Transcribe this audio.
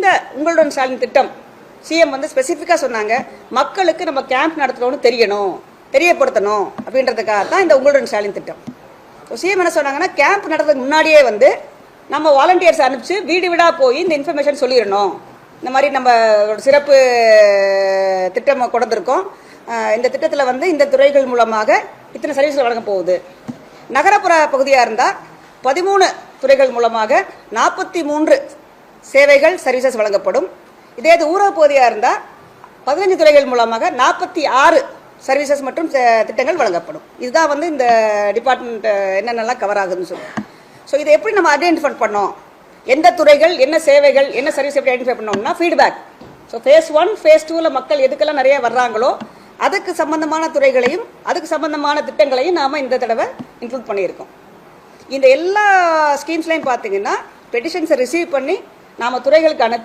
இந்த உங்களுடன் ஸ்டாலின் திட்டம் சிஎம் வந்து ஸ்பெசிஃபிக்காக சொன்னாங்க, மக்களுக்கு நம்ம கேம்ப் நடத்துகிறோன்னு தெரியப்படுத்தணும் அப்படின்றதுக்காக தான் இந்த உங்களுடன் ஸ்டாலின் திட்டம். சிஎம் என்ன சொன்னாங்கன்னா, கேம்ப் நடத்துறதுக்கு முன்னாடியே வந்து நம்ம வாலண்டியர்ஸ் அனுப்பிச்சு வீடு வீடாக போய் இந்த இன்ஃபர்மேஷன் சொல்லிடணும். இந்த மாதிரி நம்ம சிறப்பு திட்டம் கொண்டிருக்கோம். இந்த திட்டத்தில் வந்து இந்த துறைகள் மூலமாக இத்தனை சர்வீஸ்கள் வழங்க போகுது. நகரப்புற பகுதியாக இருந்தால் 13 துறைகள் மூலமாக 43 சேவைகள் சர்வீசஸ் வழங்கப்படும். இதே இது ஊரக பகுதியாக இருந்தால் 15 துறைகள் மூலமாக 46 சர்வீசஸ் மற்றும் திட்டங்கள் வழங்கப்படும். இதுதான் வந்து இந்த டிபார்ட்மெண்ட் என்னென்னலாம் கவர் ஆகுதுன்னு சொல்லுவோம். ஸோ இதை எப்படி நம்ம ஐடென்டிஃபை பண்ணோம், எந்த துறைகள் என்ன சேவைகள் என்ன சர்வீஸ் எப்படி ஐடென்டிஃபை பண்ணோம்னா ஃபீட்பேக். ஸோ ஃபேஸ் 1 ஃபேஸ் 2ல் மக்கள் எதுக்கெல்லாம் நிறைய வர்றாங்களோ அதுக்கு சம்பந்தமான துறைகளையும் அதுக்கு சம்பந்தமான திட்டங்களையும் நாம் இந்த தடவை இன்க்ளூட் பண்ணியிருக்கோம். இந்த எல்லா ஸ்கீம்ஸ்லையும் பார்த்தீங்கன்னா பெட்டிஷன்ஸை ரிசீவ் பண்ணி நாம் துறைகளுக்கு அனுப்பி